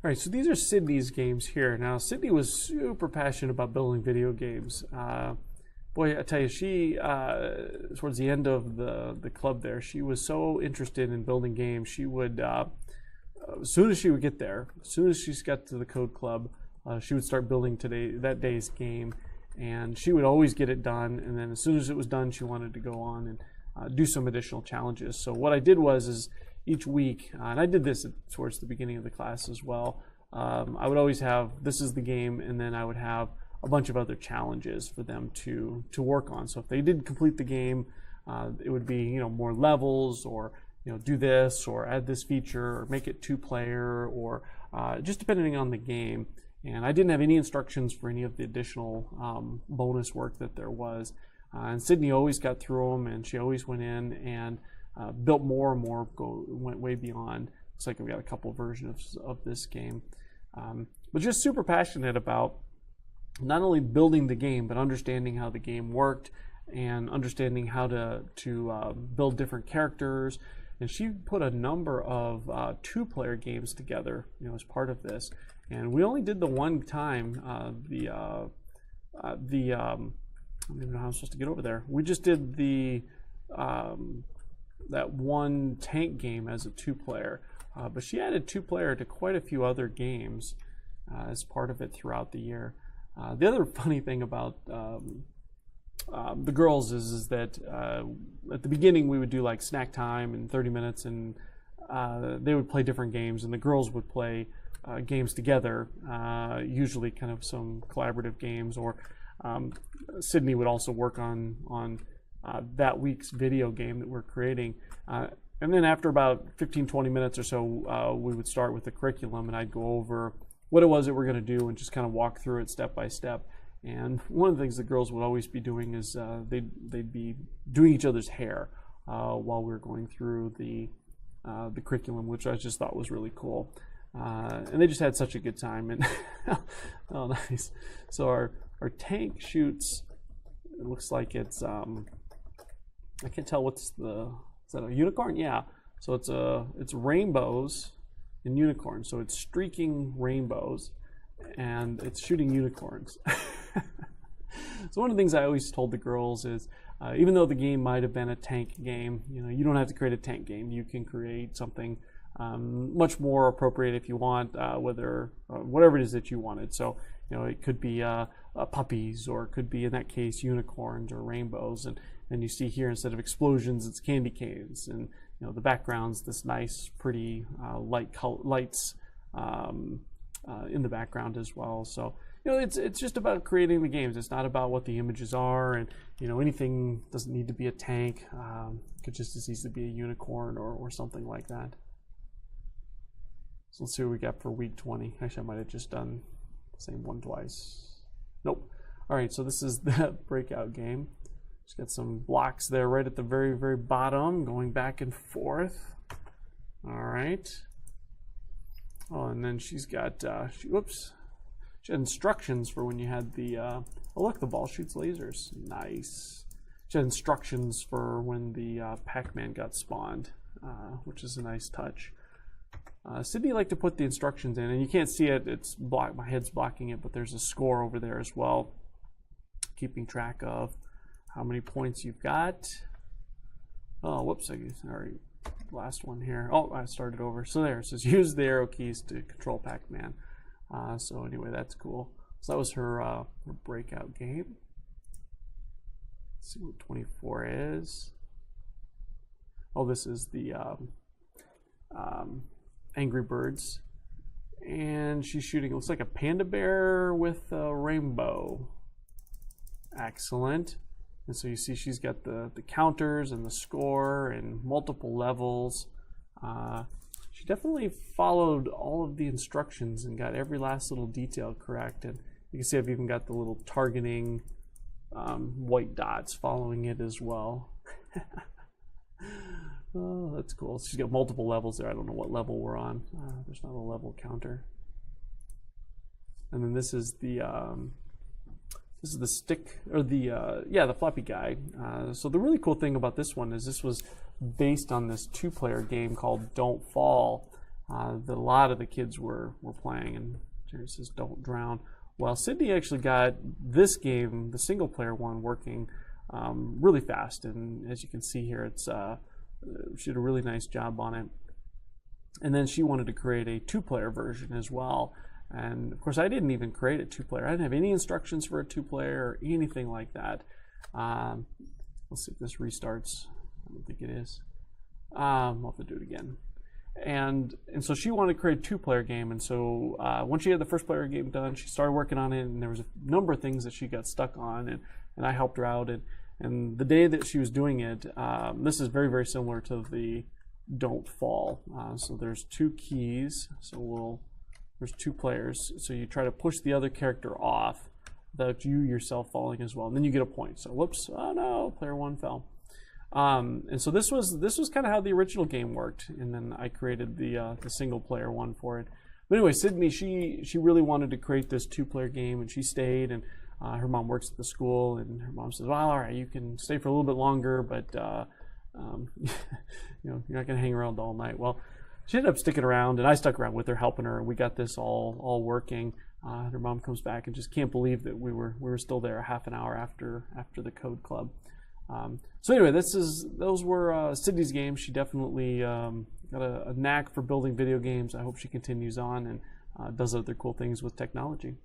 All right, so these are Sidney's games here. Now, Sidney was super passionate about building video games. Boy, I tell you, she, towards the end of the club there, she was so interested in building games. She would, as soon as she would get there, as soon as she got to the Code Club, she would start building that day's game. And she would always get it done. And then as soon as it was done, she wanted to go on and do some additional challenges. So what I did was each week, and I did this towards the beginning of the class as well, I would always have, this is the game, and then I would have a bunch of other challenges for them to work on. So if they did complete the game, it would be more levels, or do this, or add this feature, or make it 2-player, or just depending on the game. And I didn't have any instructions for any of the additional bonus work that there was. And Sidney always got through them, and she always went in and built more and more, went way beyond. Looks like I've got a couple versions of this game. But just super passionate about not only building the game, but understanding how the game worked and understanding how to build different characters. And she put a number of 2-player games together, as part of this. And we only did the one time, I don't even know how I'm supposed to get over there. We just did that one tank game as a 2-player, but she added 2-player to quite a few other games as part of it throughout the year. The other funny thing about the girls is that at the beginning we would do like snack time in 30 minutes, and they would play different games, and the girls would play games together, usually kind of some collaborative games, or Sidney would also work on that week's video game that we're creating. And then after about 15-20 minutes or so, we would start with the curriculum, and I'd go over what it was that we're going to do and just kind of walk through it step by step. And one of the things the girls would always be doing is they'd be doing each other's hair while we were going through the curriculum, which I just thought was really cool. And they just had such a good time. And oh, nice. So our tank shoots, it looks like it's I can't tell is that a unicorn? Yeah. So it's rainbows and unicorns. So it's streaking rainbows and it's shooting unicorns. So one of the things I always told the girls is, even though the game might have been a tank game, you don't have to create a tank game. You can create something much more appropriate if you want, whatever it is that you wanted. So it could be puppies, or it could be, in that case, unicorns or rainbows. And you see here, instead of explosions, it's candy canes, and the background's this nice, pretty lights in the background as well. So it's just about creating the games. It's not about what the images are, and anything doesn't need to be a tank. Could just as easily be a unicorn or something like that. So let's see what we got for week 20. Actually, I might have just done the same one twice. Nope. All right, so this is the breakout game. Just got some blocks there right at the very, very bottom, going back and forth. All right. Oh, and then she's got, whoops. She had instructions for when you had the, oh look, the ball shoots lasers. Nice. She had instructions for when the Pac-Man got spawned, which is a nice touch. Sidney liked to put the instructions in, and you can't see it, it's blocked, my head's blocking it, but there's a score over there as well, keeping track of how many points you've got. Oh, whoops, sorry, last one here. Oh, I started over. So there, it says use the arrow keys to control Pac-Man. So anyway, that's cool. So that was her breakout game. Let's see what 24 is. Oh, this is the Angry Birds, and she's shooting, it looks like a panda bear with a rainbow. Excellent. And so you see she's got the counters and the score and multiple levels. She definitely followed all of the instructions and got every last little detail correct. And you can see I've even got the little targeting white dots following it as well. Oh, that's cool. She's got multiple levels there. I don't know what level we're on. There's not a level counter. And then this is the stick, or the floppy guy. So the really cool thing about this one is this was based on this 2-player game called Don't Fall. that a lot of the kids were playing. And Jerry says, "Don't drown." Well, Sidney actually got this game, the single player one, working really fast. And as you can see here, it's she did a really nice job on it. And then she wanted to create a 2-player version as well. And of course, I didn't even create a 2-player. I didn't have any instructions for a 2-player or anything like that. Let's see if this restarts. I don't think it is. I'll have to do it again. And so she wanted to create a 2-player game. And so once she had the first player game done, she started working on it. And there was a number of things that she got stuck on, and I helped her out. And the day that she was doing it, this is very, very similar to the Don't Fall. So there's 2 keys. So there's 2 players. So you try to push the other character off without you yourself falling as well. And then you get a point. So whoops, oh no, player 1 fell. And so this was kind of how the original game worked. And then I created the single player one for it. But anyway, Sidney, she really wanted to create this 2-player game, and she stayed. And her mom works at the school, and her mom says, "Well, all right, you can stay for a little bit longer, but you're not going to hang around all night." Well, she ended up sticking around, and I stuck around with her, helping her, and we got this all working. Her mom comes back and just can't believe that we were still there a half an hour after the code club. So anyway, those were Sidney's games. She definitely got a knack for building video games. I hope she continues on and does other cool things with technology.